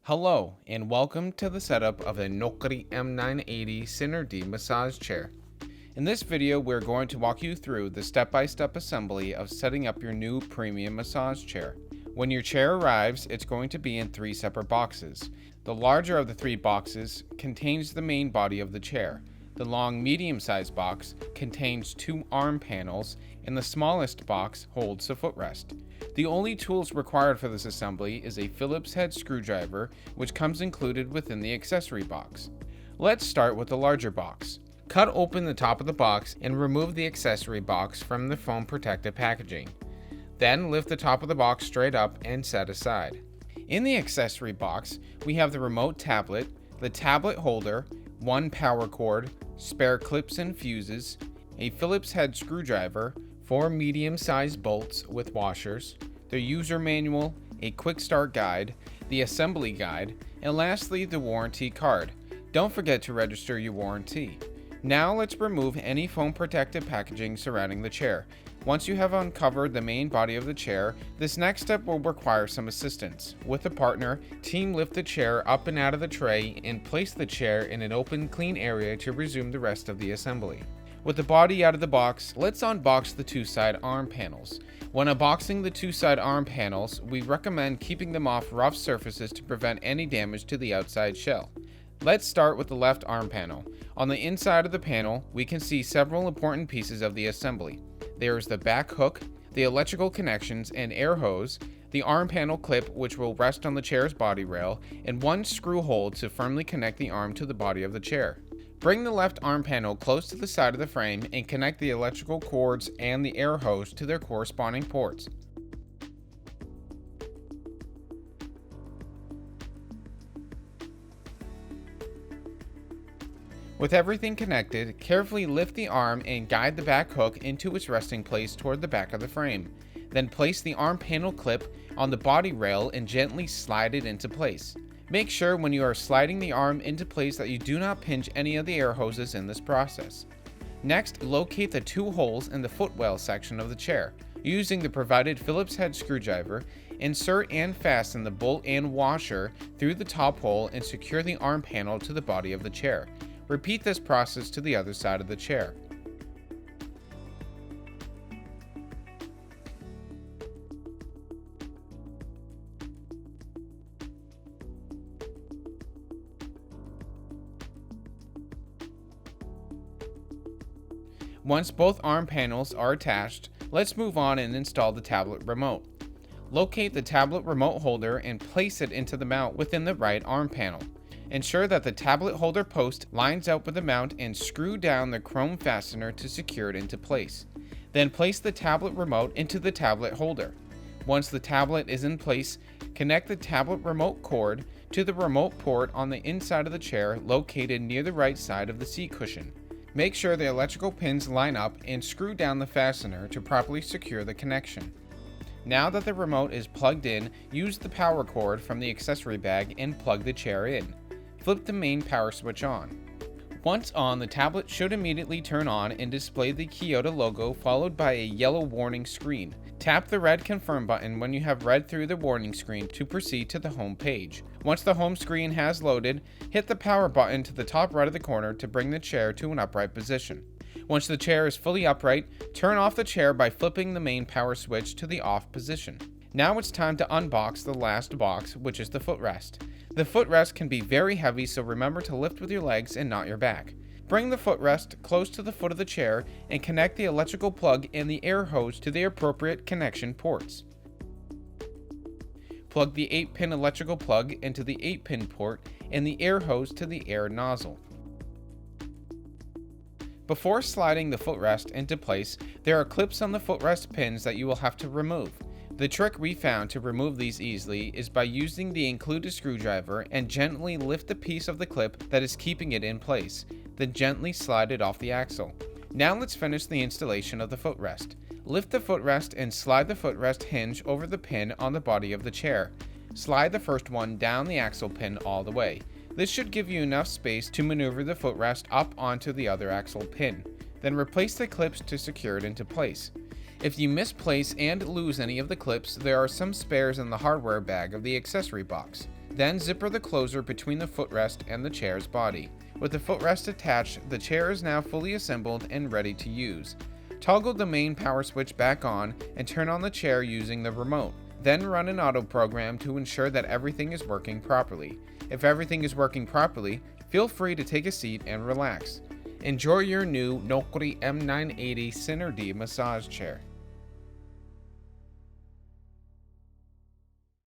Hello, and welcome to the setup of a Nokori M980 Synergy massage chair. In this video, we're going to walk you through the step-by-step assembly of setting up your new premium massage chair. When your chair arrives, it's going to be in 3 separate boxes. The larger of the 3 boxes contains the main body of the chair. The long medium-sized box contains 2 arm panels, and the smallest box holds the footrest. The only tools required for this assembly is a Phillips head screwdriver, which comes included within the accessory box. Let's start with the larger box. Cut open the top of the box and remove the accessory box from the foam protective packaging. Then lift the top of the box straight up and set aside. In the accessory box, we have the remote tablet, the tablet holder, 1 power cord, spare clips and fuses, a Phillips head screwdriver, 4 medium-sized bolts with washers, the user manual, a quick start guide, the assembly guide, and lastly the warranty card. Don't forget to register your warranty. Now let's remove any foam protective packaging surrounding the chair. Once you have uncovered the main body of the chair, this next step will require some assistance. With a partner, team lift the chair up and out of the tray and place the chair in an open, clean area to resume the rest of the assembly. With the body out of the box, let's unbox the 2 side arm panels. When unboxing the 2 side arm panels, we recommend keeping them off rough surfaces to prevent any damage to the outside shell. Let's start with the left arm panel. On the inside of the panel, we can see several important pieces of the assembly. There is the back hook, the electrical connections and air hose, the arm panel clip which will rest on the chair's body rail, and 1 screw hole to firmly connect the arm to the body of the chair. Bring the left arm panel close to the side of the frame and connect the electrical cords and the air hose to their corresponding ports. With everything connected, carefully lift the arm and guide the back hook into its resting place toward the back of the frame. Then place the arm panel clip on the body rail and gently slide it into place. Make sure when you are sliding the arm into place that you do not pinch any of the air hoses in this process. Next, locate the 2 holes in the footwell section of the chair. Using the provided Phillips head screwdriver, insert and fasten the bolt and washer through the top hole and secure the arm panel to the body of the chair. Repeat this process to the other side of the chair. Once both arm panels are attached, let's move on and install the tablet remote. Locate the tablet remote holder and place it into the mount within the right arm panel. Ensure that the tablet holder post lines up with the mount and screw down the chrome fastener to secure it into place. Then place the tablet remote into the tablet holder. Once the tablet is in place, connect the tablet remote cord to the remote port on the inside of the chair located near the right side of the seat cushion. Make sure the electrical pins line up and screw down the fastener to properly secure the connection. Now that the remote is plugged in, use the power cord from the accessory bag and plug the chair in. Flip the main power switch on. Once on, the tablet should immediately turn on and display the Kyota logo followed by a yellow warning screen. Tap the red confirm button when you have read through the warning screen to proceed to the home page. Once the home screen has loaded, hit the power button to the top right of the corner to bring the chair to an upright position. Once the chair is fully upright, turn off the chair by flipping the main power switch to the off position. Now it's time to unbox the last box, which is the footrest. The footrest can be very heavy, so remember to lift with your legs and not your back. Bring the footrest close to the foot of the chair and connect the electrical plug and the air hose to the appropriate connection ports. Plug the 8-pin electrical plug into the 8-pin port and the air hose to the air nozzle. Before sliding the footrest into place, there are clips on the footrest pins that you will have to remove. The trick we found to remove these easily is by using the included screwdriver and gently lift the piece of the clip that is keeping it in place, then gently slide it off the axle. Now let's finish the installation of the footrest. Lift the footrest and slide the footrest hinge over the pin on the body of the chair. Slide the first one down the axle pin all the way. This should give you enough space to maneuver the footrest up onto the other axle pin. Then replace the clips to secure it into place. If you misplace and lose any of the clips, there are some spares in the hardware bag of the accessory box. Then zipper the closer between the footrest and the chair's body. With the footrest attached, the chair is now fully assembled and ready to use. Toggle the main power switch back on and turn on the chair using the remote. Then run an auto program to ensure that everything is working properly. If everything is working properly, feel free to take a seat and relax. Enjoy your new Nokori M980 Center D massage chair.